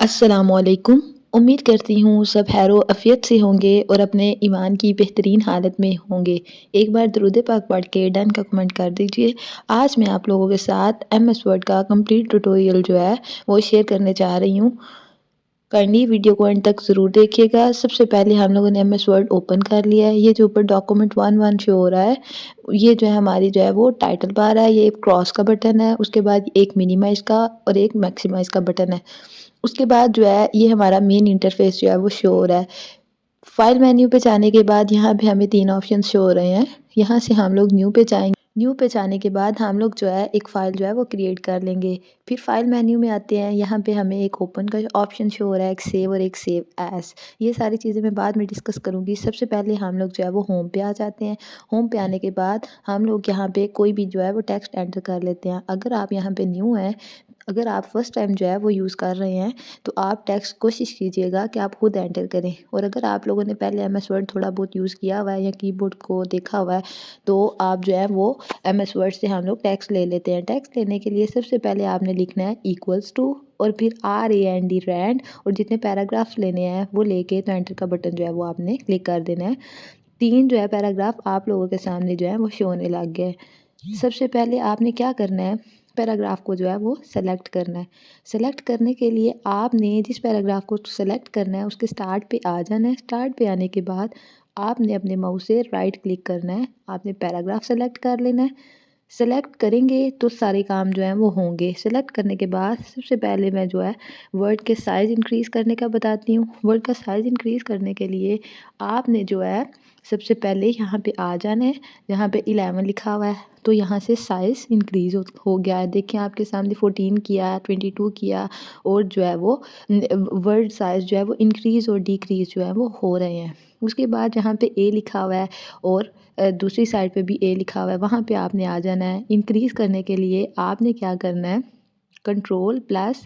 अस्सलामुअलैकुम। उम्मीद करती हूँ सब खैर-ओ-आफ़ियत से होंगे और अपने ईमान की बेहतरीन हालत में होंगे। एक बार दुरूद पाक पढ़ के डन का कमेंट कर दीजिए। आज मैं आप लोगों के साथ एमएस वर्ड का कंप्लीट ट्यूटोरियल जो है वो शेयर करने जा रही हूँ। काइंडली वीडियो को एंड तक ज़रूर देखिएगा। सबसे पहले हम लोगों ने एमएस वर्ड ओपन कर लिया है। ये जो ऊपर डॉक्यूमेंट 1 शो हो रहा है, ये जो है हमारी जो है वो टाइटल बार है, ये क्रॉस का बटन है, उसके बाद एक मिनिमाइज़ का और एक मैक्सिमाइज़ का बटन है। उसके बाद जो है ये हमारा मेन इंटरफ़ेस जो है वो शो हो रहा है। फ़ाइल मेन्यू पे जाने के बाद यहाँ पे हमें 3 ऑप्शंस शो हो रहे हैं। यहाँ से हम लोग न्यू पे जाएँगे। न्यू पे जाने के बाद हम लोग जो है एक फ़ाइल जो है वो क्रिएट कर लेंगे। फिर फ़ाइल मेन्यू में आते हैं, यहाँ पे हमें एक ओपन का ऑप्शन शो हो रहा है, एक सेव और एक सेव एज़। ये सारी चीज़ें मैं बाद में डिस्कस करूँगी। सबसे पहले हम लोग जो है वो होम पे आ जाते हैं। होम पे आने के बाद हम लोग यहाँ पे कोई भी जो है वो टेक्स्ट एंटर कर लेते हैं। अगर आप यहाँ पे न्यू हैं, अगर आप फर्स्ट टाइम जो है वो यूज़ कर रहे हैं, तो आप टेक्स्ट कोशिश कीजिएगा कि आप खुद एंटर करें। और अगर आप लोगों ने पहले एमएस वर्ड थोड़ा बहुत यूज़ किया हुआ है या कीबोर्ड को देखा हुआ है, तो आप जो है वो एमएस वर्ड से हम लोग टेक्स्ट ले लेते हैं। टेक्स्ट लेने के लिए सबसे पहले आपने लिखना है इक्वल्स टू और फिर RAND रैंड और जितने पैराग्राफ्स लेने हैं वो लेके तो एंटर का बटन जो है वो आपने क्लिक कर देना है। 3 जो है पैराग्राफ आप लोगों के सामने जो है वो शो होने लग गए। सबसे पहले आपने क्या करना है, पैराग्राफ को जो है वो सेलेक्ट करना है। सेलेक्ट करने के लिए आपने जिस पैराग्राफ को सेलेक्ट करना है उसके स्टार्ट पे आ जाना है। स्टार्ट पे आने के बाद आपने अपने माउस से राइट क्लिक करना है। आपने पैराग्राफ सेलेक्ट कर लेना है। सेलेक्ट करेंगे तो सारे काम जो हैं वो होंगे। सेलेक्ट करने के बाद सबसे पहले मैं जो है वर्ड के साइज़ इंक्रीज़ करने का बताती हूँ। वर्ड का साइज़ इंक्रीज़ करने के लिए आपने जो है सबसे पहले यहाँ पे आ जाना है, जहाँ पे 11 लिखा हुआ है, तो यहाँ से साइज़ इंक्रीज़ हो गया है। देखिए आपके सामने 14 किया, 22 किया और जो है वो वर्ड साइज़ जो है वो इंक्रीज़ और डिक्रीज़ जो है वो हो रहे हैं। उसके बाद जहाँ पे ए लिखा हुआ है और दूसरी साइड पे भी ए लिखा हुआ है, वहाँ पे आपने आ जाना है। इंक्रीज़ करने के लिए आपने क्या करना है, कंट्रोल प्लस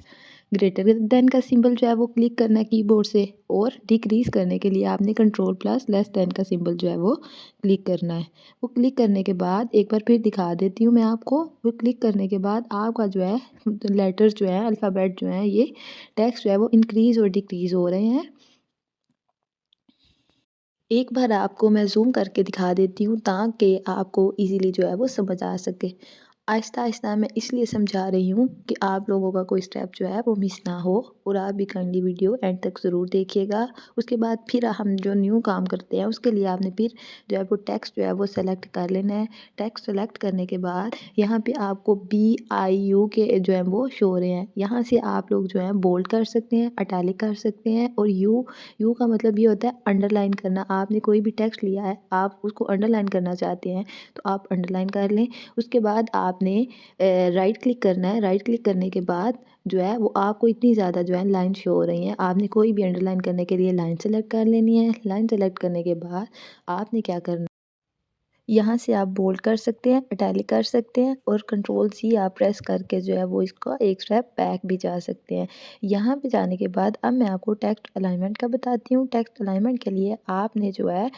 ग्रेटर देन का सिंबल जो है वो क्लिक करना है कीबोर्ड से और डिक्रीज़ करने के लिए आपने कंट्रोल प्लस लेस देन का सिंबल जो है वो क्लिक करना है। वो क्लिक करने के बाद एक बार फिर दिखा देती हूँ मैं आपको। वो क्लिक करने के बाद आपका जो है लेटर्स जो है, अल्फ़ाबेट जो हैं, ये टेक्स्ट जो है वो इंक्रीज़ और डिक्रीज़ हो रहे हैं। एक बार आपको मैं ज़ूम करके दिखा देती हूँ ताकि आपको ईज़िली जो है वो समझ आ सके। आहिस्ता-आहिस्ता मैं इसलिए समझा रही हूँ कि आप लोगों का कोई स्टेप जो है वो मिस ना हो और आप भी काइंडली वीडियो एंड तक ज़रूर देखिएगा। उसके बाद फिर हम जो न्यू काम करते हैं उसके लिए आपने फिर जो है वो टेक्स्ट जो है वो सेलेक्ट कर लेना है। टेक्स्ट सेलेक्ट करने के बाद यहाँ पे आपको BIU के जो है वो शो हो रहे हैं। यहाँ से आप लोग जो है बोल्ड कर सकते हैं, इटैलिक कर सकते हैं और यू का मतलब ये होता है अंडरलाइन करना। आपने कोई भी टेक्स्ट लिया है, आप उसको अंडरलाइन करना चाहते हैं तो आप अंडरलाइन कर लें। उसके बाद आपने राइट क्लिक करना है। राइट क्लिक करने के बाद जो है वो आपको इतनी ज़्यादा जो है लाइन शो हो रही हैं। आपने कोई भी अंडरलाइन करने के लिए लाइन सेलेक्ट कर लेनी है। लाइन सेलेक्ट करने के बाद आपने क्या करना, यहाँ से आप बोल्ड कर सकते हैं, इटैलिक कर सकते हैं और कंट्रोल C आप प्रेस करके जो है वो इसका एक स्टेप बैक भी जा सकते हैं। यहाँ पे जाने के बाद अब मैं आपको टेक्स्ट अलाइनमेंट का बताती हूँ। टेक्स्ट अलाइनमेंट के लिए आपने जो है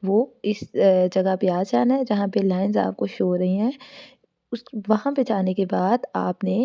वो इस जगह पे आ जाना है जहाँ पे लाइन्स आपको शो हो रही हैं। उस वहाँ पे जाने के बाद आपने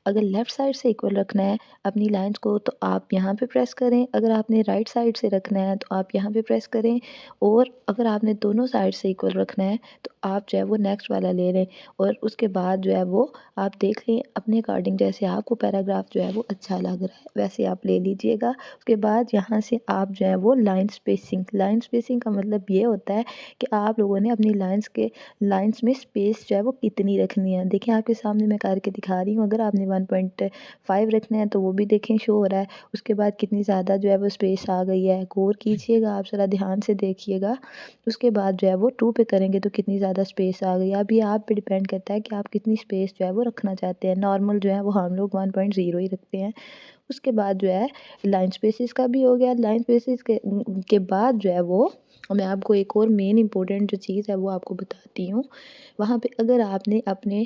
अगर लेफ़्ट साइड से इक्वल रखना है अपनी लाइन्स को तो आप यहाँ पे प्रेस करें। अगर आपने राइट साइड से रखना है तो आप यहाँ पे प्रेस करें और अगर आपने दोनों साइड से इक्वल रखना है तो आप जो है वो नेक्स्ट वाला ले लें और उसके बाद जो है वो आप देख लें अपने अकॉर्डिंग, जैसे आपको पैराग्राफ जो है वो अच्छा लग रहा है वैसे आप ले लीजिएगा। उसके बाद यहाँ से आप जो है वो लाइन स्पेसिंग का मतलब ये होता है कि आप लोगों ने अपनी लाइन्स में स्पेस जो है वो कितनी रखनी है। देखिए आपके सामने मैं करके दिखा रही हूँ। अगर आपने 1.5 रखना है तो वो भी देखें शो हो रहा है। उसके बाद कितनी ज़्यादा जो है वो स्पेस आ गई है, गौर कीजिएगा, आप ज़रा ध्यान से देखिएगा। उसके बाद जो है वो 2 पे करेंगे तो कितनी ज़्यादा स्पेस आ गई है। अब ये आप पे डिपेंड करता है कि आप कितनी स्पेस जो है वो रखना चाहते हैं। नॉर्मल जो है वो हम लोग 1.0 ही रखते हैं। उसके बाद जो है लाइन स्पेसिस का भी हो गया। लाइन स्पेसिस के बाद जो है वो और मैं आपको एक और मेन इम्पोर्टेंट जो चीज़ है वो आपको बताती हूँ। वहाँ पे अगर आपने अपने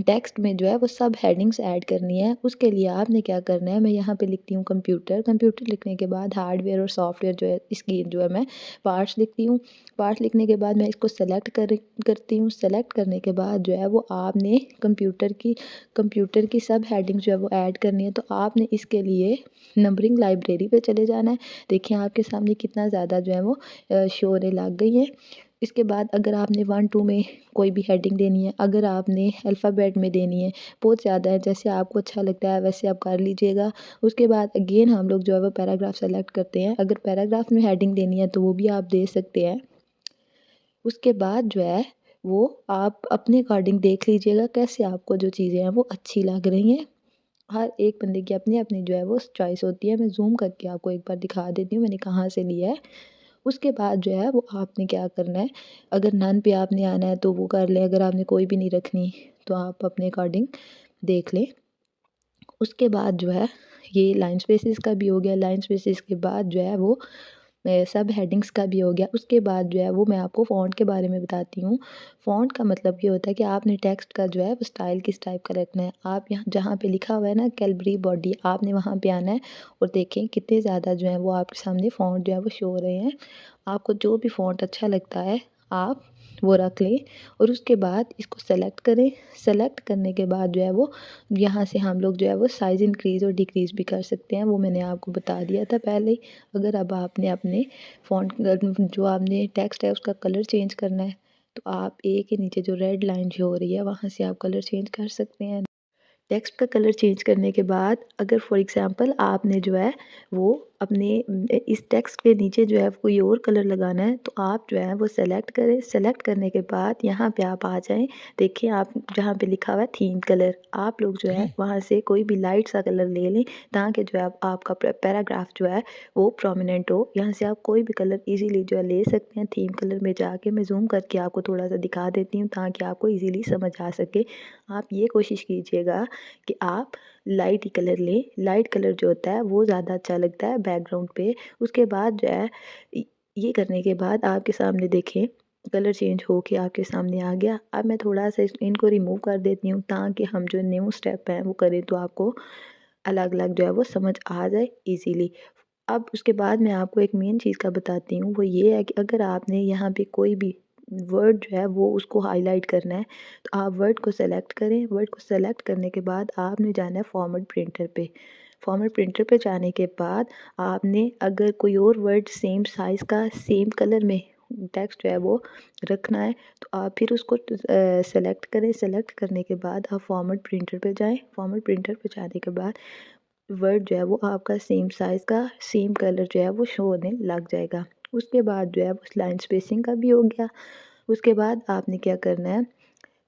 टेक्स्ट में जो है वो सब हेडिंग्स ऐड करनी है, उसके लिए आपने क्या करना है, मैं यहाँ पे लिखती हूँ कंप्यूटर, कंप्यूटर लिखने के बाद हार्डवेयर और सॉफ्टवेयर जो है इसकी जो है मैं पार्ट्स लिखती हूँ। पार्ट्स लिखने के बाद मैं इसको सेलेक्ट करती हूँ। सेलेक्ट करने के बाद जो है वो आपने कंप्यूटर की सब हेडिंग जो है वो ऐड करनी है। तो आपने इसके लिए नंबरिंग लाइब्रेरी पे चले जाना है। देखिए आपके सामने कितना ज़्यादा जो है वो शो होने लग गई है। इसके बाद अगर आपने 1 2 में कोई भी हेडिंग देनी है, अगर आपने अल्फ़ाबेट में देनी है, बहुत ज़्यादा है, जैसे आपको अच्छा लगता है वैसे आप कर लीजिएगा। उसके बाद अगेन हम लोग जो है वो पैराग्राफ सेलेक्ट करते हैं। अगर पैराग्राफ में हेडिंग देनी है तो वो भी आप दे सकते हैं। उसके बाद जो है वो आप अपने अकॉर्डिंग देख लीजिएगा कैसे आपको जो चीज़ें हैं वो अच्छी लग रही हैं। हर एक बंदे की अपनी-अपनी जो है वो चॉइस होती है। मैं ज़ूम करके आपको एक बार दिखा देती हूँ मैंने कहाँ से लिया है। उसके बाद जो है वो आपने क्या करना है, अगर नन पे आपने आना है तो वो कर लें, अगर आपने कोई भी नहीं रखनी तो आप अपने अकॉर्डिंग देख लें। उसके बाद जो है ये लाइन स्पेसेस का भी हो गया। लाइन स्पेसेस के बाद जो है वो सब हेडिंग्स का भी हो गया। उसके बाद जो है वो मैं आपको फ़ॉन्ट के बारे में बताती हूँ। फ़ॉन्ट का मतलब ये होता है कि आपने टेक्स्ट का जो है वो स्टाइल किस टाइप का रखना है। आप यहाँ जहाँ पे लिखा हुआ है ना कैडबरी बॉडी, आपने वहाँ पे आना है और देखें कितने ज़्यादा जो है वो आपके सामने फ़ॉन्ट जो है वो शो हो रहे हैं। आपको जो भी फ़ॉन्ट अच्छा लगता है आप वो रख लें और उसके बाद इसको सेलेक्ट करें। सेलेक्ट करने के बाद जो है वो यहाँ से हम लोग जो है वो साइज़ इंक्रीज़ और डिक्रीज़ भी कर सकते हैं, वो मैंने आपको बता दिया था पहले ही। अगर अब आपने अपने फ़ॉन्ट जो आपने टेक्स्ट है उसका कलर चेंज करना है, तो आप ए के नीचे जो रेड लाइन शो हो रही है वहाँ से आप कलर चेंज कर सकते हैं। टेक्स्ट का कलर चेंज करने के बाद अगर फॉर एग्ज़ाम्पल आपने जो है वो अपने इस टेक्स्ट के नीचे जो है कोई और कलर लगाना है तो आप जो है वो सेलेक्ट करें। सेलेक्ट करने के बाद यहाँ पे आप आ जाएँ। देखिए आप जहाँ पे लिखा हुआ है थीम कलर, आप लोग जो है वहाँ से कोई भी लाइट सा कलर ले लें ताकि जो है आपका पैराग्राफ जो है वो प्रोमिनेंट हो। यहाँ से आप कोई भी कलर ईज़िली जो है ले सकते हैं। थीम कलर में जाके मैं ज़ूम करके आपको थोड़ा-सा दिखा देती हूँ ताकि आपको ईज़िली समझ आ सके। आप ये कोशिश कीजिएगा कि आप लाइट ही कलर लें। लाइट कलर जो होता है वो ज़्यादा अच्छा लगता है बैकग्राउंड पे। उसके बाद जो है ये करने के बाद आपके सामने देखें कलर चेंज होके आपके सामने आ गया। अब मैं थोड़ा-सा इनको रिमूव कर देती हूँ ताकि हम जो न्यू स्टेप हैं वो करें तो आपको अलग-अलग जो है वो समझ आ जाए ईज़िली। अब उसके बाद मैं आपको एक मेन चीज़ का बताती हूँ, वो ये है कि अगर आपने यहाँ पे कोई भी वर्ड जो है वो उसको हाइलाइट करना है, तो आप वर्ड को सेलेक्ट करें। वर्ड को सेलेक्ट करने के बाद आपने जाना है फॉर्मेट प्रिंटर पे। फॉर्मेट प्रिंटर पे जाने के बाद आपने अगर कोई और वर्ड सेम साइज़ का, सेम कलर में टेक्स्ट जो है वो रखना है, तो आप फिर उसको सेलेक्ट करें। सेलेक्ट करने के बाद आप फॉर्मेट प्रिंटर पे जाएँ। फॉर्मेट प्रिंटर पे जाने के बाद वर्ड जो है वो आपका सेम साइज़ का, सेम कलर जो है वो शो होने लग जाएगा। उसके बाद जो है उस लाइन स्पेसिंग का भी हो गया। उसके बाद आपने क्या करना है,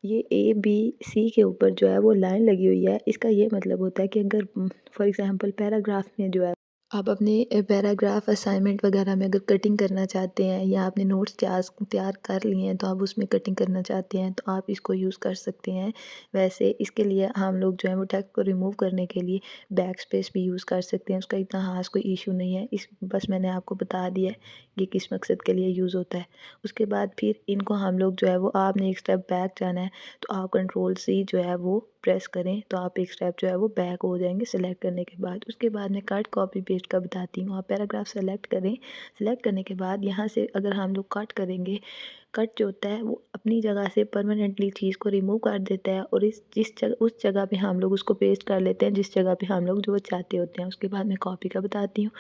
ये ए, बी, सी के ऊपर जो है वो लाइन लगी हुई है। इसका ये मतलब होता है कि अगर फॉर एग्ज़ाम्पल पैराग्राफ में जो है आप अपने पैराग्राफ असाइनमेंट वगैरह में अगर कटिंग करना चाहते हैं या आपने नोट्स तैयार कर लिए हैं तो आप उसमें कटिंग करना चाहते हैं तो आप इसको यूज़ कर सकते हैं। वैसे इसके लिए हम लोग जो है वो टेक्स्ट को रिमूव करने के लिए बैक स्पेस भी यूज़ कर सकते हैं, उसका इतना ख़ास कोई इशू नहीं है। इस बस मैंने आपको बता दिया है कि किस मकसद के लिए यूज़ होता है। उसके बाद फिर इनको हम लोग जो है वो आपने एक स्टेप बैक जाना है तो आप कंट्रोल सी जो है वो प्रेस करें तो आप एक स्टेप जो है वो बैक हो जाएंगे सेलेक्ट करने के बाद। उसके बाद मैं कट कॉपी पेस्ट का बताती हूँ। आप पैराग्राफ सेलेक्ट करें। सेलेक्ट करने के बाद यहाँ से अगर हम लोग कट करेंगे, कट जो होता है वो अपनी जगह से परमानेंटली चीज़ को रिमूव कर देता है और इस जिस जगह उस जगह पे हम लोग उसको पेस्ट कर लेते हैं जिस जगह पे हम लोग जो चाहते होते हैं। उसके बाद मैं कॉपी का बताती हूँ।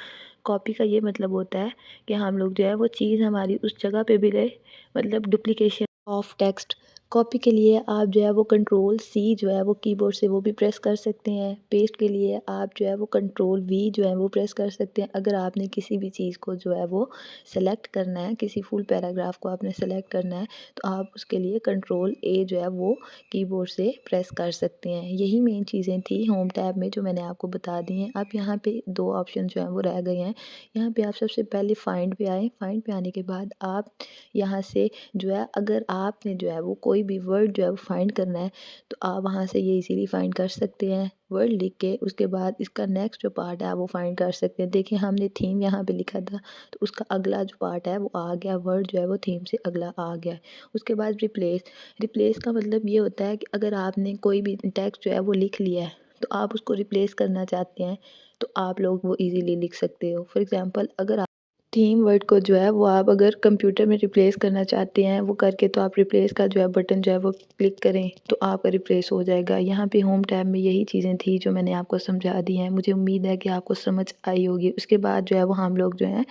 कॉपी का ये मतलब होता है कि हम लोग जो है वो चीज़ हमारी उस जगह पे भी रहे, मतलब डुप्लीकेशन ऑफ टेक्स्ट। कॉपी के लिए आप जो है वो कंट्रोल सी जो है वो कीबोर्ड से वो भी प्रेस कर सकते हैं। पेस्ट के लिए आप जो है वो कंट्रोल वी जो है वो प्रेस कर सकते हैं। अगर आपने किसी भी चीज़ को जो है वो सेलेक्ट करना है, किसी फुल पैराग्राफ को आपने सेलेक्ट करना है तो आप उसके लिए कंट्रोल ए जो है वो कीबोर्ड से प्रेस कर सकते हैं। यही मेन चीज़ें थी होम टैब में जो मैंने आपको बता दी हैं। अब यहाँ पे 2 ऑप्शन जो हैं वो रह गए हैं। यहाँ पे आप सबसे पहले फाइंड पे आएँ। फाइंड पे आने के बाद आप यहाँ से जो है अगर आपने जो है वो कोई कोई भी वर्ड जो है वो फाइंड करना है तो आप वहाँ से ये इजीली फाइंड कर सकते हैं। वर्ड लिख के उसके बाद इसका नेक्स्ट जो पार्ट है वो फाइंड कर सकते हैं। देखिए हमने थीम यहाँ पे लिखा था तो उसका अगला जो पार्ट है वो आ गया, वर्ड जो है वो थीम से अगला आ गया। उसके बाद रिप्लेस का मतलब ये होता है कि अगर आपने कोई भी टेक्स्ट जो है वो लिख लिया है तो आप उसको रिप्लेस करना चाहते हैं तो आप लोग वो इजीली लिख सकते हो। फॉर एग्जांपल अगर आप थीम वर्ड को जो है वो आप अगर कंप्यूटर में रिप्लेस करना चाहते हैं वो करके तो आप रिप्लेस का जो है बटन जो है वो क्लिक करें तो आपका रिप्लेस हो जाएगा। यहाँ पे होम टैब में यही चीज़ें थी जो मैंने आपको समझा दी हैं। मुझे उम्मीद है कि आपको समझ आई होगी। उसके बाद जो है वो हम लोग जो हैं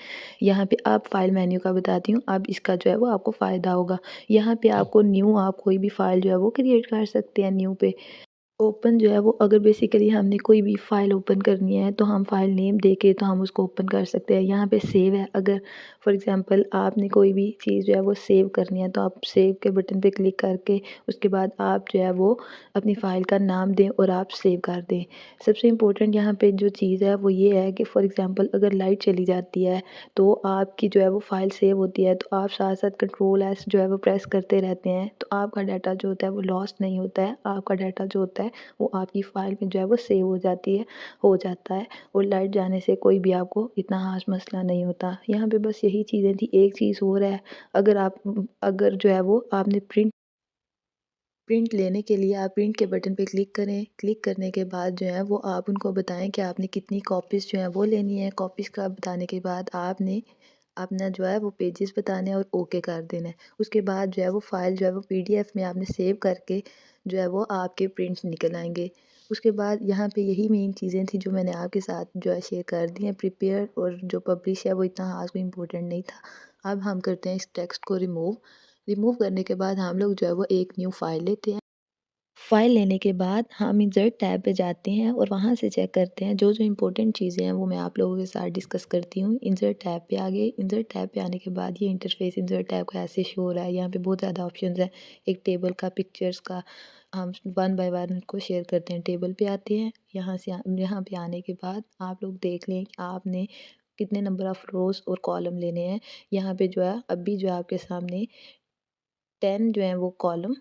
यहाँ पे आप फाइल मेन्यू का बताती हूँ। अब इसका जो है वो आपको फ़ायदा होगा। यहाँ पे आपको न्यू आप कोई भी फाइल जो है वो क्रिएट कर सकते हैं न्यू पे। ओपन जो है वो अगर बेसिकली हमने कोई भी फ़ाइल ओपन करनी है तो हम फ़ाइल नेम देके तो हम उसको ओपन कर सकते हैं। यहाँ पे सेव है, अगर फॉर एग्ज़ाम्पल आपने कोई भी चीज़ जो है वो सेव करनी है तो आप सेव के बटन पे क्लिक करके उसके बाद आप जो है वो अपनी फ़ाइल का नाम दें और आप सेव कर दें। सबसे इम्पोर्टेंट यहाँ पे जो चीज़ है वो ये है कि फॉर एग्ज़ाम्पल अगर लाइट चली जाती है तो आपकी जो है वो फ़ाइल सेव होती है तो आप साथ साथ कंट्रोल एस जो है वो प्रेस करते रहते हैं तो आपका डाटा जो होता है वो लॉस्ट नहीं होता है। आपका डाटा जो होता है वो आपकी फ़ाइल में जो है वो सेव हो जाता है और लाइट जाने से कोई भी आपको इतना ख़ास मसला नहीं होता। यहाँ पे बस यही चीज़ें थी। एक चीज़ और है, अगर जो है वो आपने प्रिंट लेने के लिए आप प्रिंट के बटन पे क्लिक करें। क्लिक करने के बाद जो है वो आप उनको बताएं कि आपने कितनी कॉपीज़ जो है वो लेनी है। कॉपीज़ का बताने के बाद आपने अपना जो है वो पेजेस बताने हैं और ओके कर देना है। उसके बाद जो है वो फ़ाइल जो है वो पीडीएफ में आपने सेव करके जो है वो आपके प्रिंट निकल आएंगे। उसके बाद यहाँ पे यही मेन चीज़ें थी जो मैंने आपके साथ जो है शेयर कर दी हैं। प्रिपेयर और जो पब्लिश है वो इतना ख़ास कोई इम्पोर्टेंट नहीं था। अब हम करते हैं इस टेक्स्ट को रिमूव करने के बाद हम लोग जो है वो एक न्यू फ़ाइल लेते हैं। फ़ाइल लेने के बाद हम इंसर्ट टैब पे जाते हैं और वहाँ से चेक करते हैं जो इम्पोर्टेंट चीज़ें हैं वो मैं आप लोगों के साथ डिस्कस करती हूँ। इंसर्ट टैब पे आ गए। इंसर्ट टैब पे आने के बाद ये इंटरफेस इंसर्ट टैब का ऐसे शो हो रहा है। यहाँ पे बहुत ज़्यादा ऑप्शंस हैं। एक टेबल का, पिक्चर्स का, हम वन बाय वन को शेयर करते हैं। टेबल पे आते हैं। यहाँ पे आने के बाद आप लोग देख लें कि आपने कितने नंबर ऑफ़ रोज़ और कॉलम लेने हैं। यहाँ पे जो है अभी जो है आपके सामने 10 जो है वो कॉलम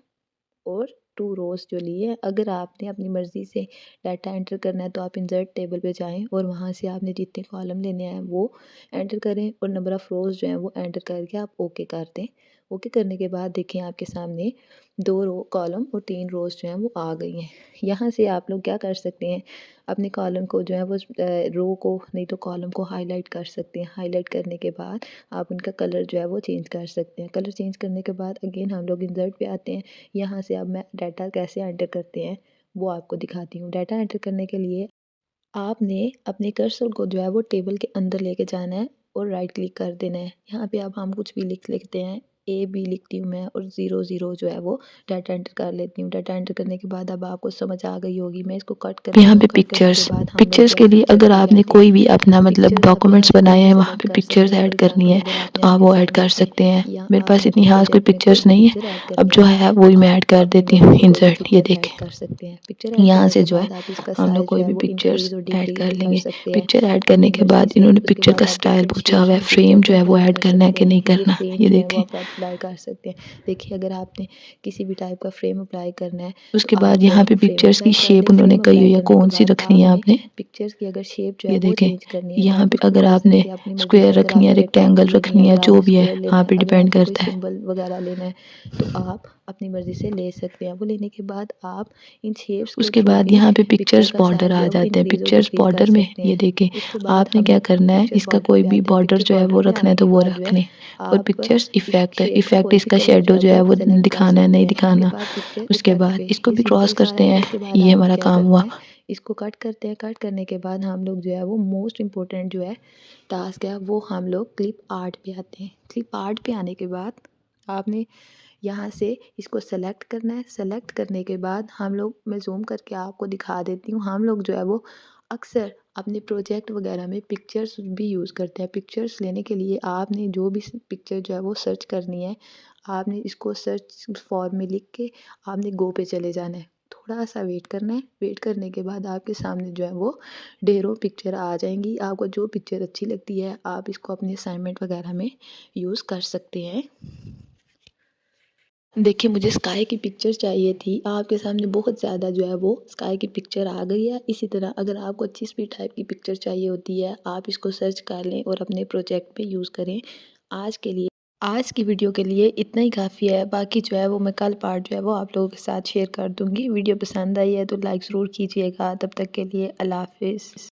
और 2 रोज़ जो लिए हैं। अगर आपने अपनी मर्ज़ी से डाटा एंटर करना है तो आप इंसर्ट टेबल पे जाएँ और वहाँ से आपने जितने कॉलम लेने हैं वो एंटर करें और नंबर ऑफ़ रोज़ जो हैं वो एंटर करके आप ओके कर दें। ओके करने के बाद देखिए आपके सामने 2 कॉलम और 3 रोज़ जो हैं वो आ गई हैं। यहाँ से आप लोग क्या कर सकते हैं, अपने कॉलम को जो है वो रो को नहीं तो कॉलम को हाइलाइट कर सकते हैं। हाइलाइट करने के बाद आप उनका कलर जो है वो चेंज कर सकते हैं। कलर चेंज करने के बाद अगेन हम लोग इंसर्ट पे आते हैं। यहाँ से अब मैं डाटा कैसे एंटर करते हैं वो आपको दिखाती हूँ। डाटा एंटर करने के लिए आपने अपने कर्सर को जो है वो टेबल के अंदर लेके जाना है और राइट क्लिक कर देना है। यहाँ पे अब हम कुछ भी लिख लेते हैं। AB लिखती हूँ मैं और 00 जो है वो डाटा एंटर कर लेती हूँ। डाटा एंटर करने के बाद अब आपको समझ आ गई होगी। मैं इसको कट करती यहाँ हूँ। पे कट करने के पिक्चर्स बाद हम लोग पिक्चर्स जो है के लिए पिक्चर अगर पे आपने जाते हैं। कोई भी अपना मतलब पिक्चर्स अब यहाँ डॉक्यूमेंट्स से कोई बनाए भी हैं वहाँ सेलेक्ट पे कर पिक्चर्स सकते हैं। ऐड फॉर करनी एग्जांपल है अगर आपने तो आप अपने वो ऐड कर असाइनमेंट में सकते हैं। या मेरे पास आपने इतनी अपने खास कोई प्रोजेक्ट में कोई पिक्चर्स भी नहीं है। पिक्चर ऐड अब करनी जो है है वही मैं आप ऐड कर अपनी देती हूँ। मर्ज़ी से कोई भी इंसर्ट ये पिक्चर ऐड देखें, कर सकते हैं। पिक्चर ऐड यहाँ करने से के जो है बाद आप इसका हम लोग साइज़ जो कोई है भी वो पिक्चर्स इंक्रीज़ और ऐड डिक्रीज़ कर भी कर लेंगे। सकते हैं पिक्चर ऐड करने अपनी के मर्ज़ी बाद से। इन्होंने उसके पिक्चर बाद का आप स्टाइल डिफरेंट पूछा हुआ शेप्स है, में पिक्चर फ्रेम को जो है वो अप्लाई ऐड कर करना है सकते कि हैं। नहीं ये करना, फ्रेम ये जो है वो देखें। आप अप्लाई कर सकते हैं। देखिए अगर आपने किसी भी टाइप का फ्रेम अप्लाई करना है तो उसके बाद आप जो यहाँ है पे वो फ्रेम पिक्चर्स की अप्लाई कर दें। शेप उन्होंने फ्रेम कही अप्लाई हुई है करने के कौन सी बाद रखनी है आपने आपने, पिक्चर्स की अगर शेप जो है ये वो देखें। चेंज करनी है तो यहाँ आप पे उसको अगर कर आपने सकते हैं अपनी मर्ज़ी से। स्क्वायर अगर रखनी है, आपने रेक्टेंगल रेक्टेंगल लेनी रखनी है, है, जो राउंड भी है स्क्वायर लेना वहाँ है, पे अगर डिपेंड आपने कोई करता है। सिंबल वगैरह लेना है तो आप अपनी मर्ज़ी से ले सकते हैं। वो लेने के बाद आप इन शेप्स के उसके थ्रू बाद भी यहाँ पे पिक्चर पिक्चर्स का बॉर्डर साइज़ जो आ है वो जाते हैं। इंक्रीज़ और पिक्चर्स डिक्रीज़ कर बॉर्डर में सकते ये हैं। देखें, उसके बाद आपने हम क्या लोग करना है, पिक्चर इसका बॉर्डर कोई पे भी आते हैं। बॉर्डर पिक्चर जो है वो बॉर्डर पे रखना है आने तो के वो बाद जो रख है लें। और आप पिक्चर्स इफ़ेक्ट है, शेप का इफ़ेक्ट कोई भी इसका कलर जो शेडो है जो है वो वो सेलेक्ट कर दिखाना है सकते नहीं हैं। उसके दिखाना। बाद पिक्चर उसके इफ़ेक्ट बाद पे इसको ये भी क्रॉस सिंपल सा करते है। हैं। उसके बाद ये आपने हमारा क्या काम करना हुआ। है, इसको कट करते हैं। कट करने के बाद हम लोग जो है वो मोस्ट इम्पोर्टेंट जो है टास्क है वो हम लोग क्लिप आर्ट पे आते हैं। क्लिप आर्ट पे आने के बाद आपने यहाँ से इसको सेलेक्ट करना है। सेलेक्ट करने के बाद हम लोग, मैं ज़ूम करके आपको दिखा देती हूँ, हम लोग जो है वो अक्सर अपने प्रोजेक्ट वगैरह में पिक्चर्स भी यूज़ करते हैं। पिक्चर्स लेने के लिए आपने जो भी पिक्चर जो है वो सर्च करनी है, आपने इसको सर्च फॉर में लिख के आपने गो पे चले जाना है। थोड़ा सा वेट करना है। वेट करने के बाद आपके सामने जो है वो ढेरों पिक्चर आ जाएंगी। आपको जो पिक्चर अच्छी लगती है आप इसको अपने असाइनमेंट वगैरह में यूज़ कर सकते हैं। देखिए मुझे स्काई की पिक्चर चाहिए थी। आपके सामने बहुत ज़्यादा जो है वो स्काई की पिक्चर आ गई है। इसी तरह अगर आपको अच्छी स्पीड टाइप की पिक्चर चाहिए होती है, आप इसको सर्च कर लें और अपने प्रोजेक्ट में यूज़ करें। आज के लिए आज की वीडियो के लिए इतना ही काफ़ी है। बाकी जो है वो मैं कल पार्ट जो है वो आप लोगों के साथ शेयर कर दूँगी। वीडियो पसंद आई है तो लाइक ज़रूर कीजिएगा। तब तक के लिए अल्लाह हाफ़िज़।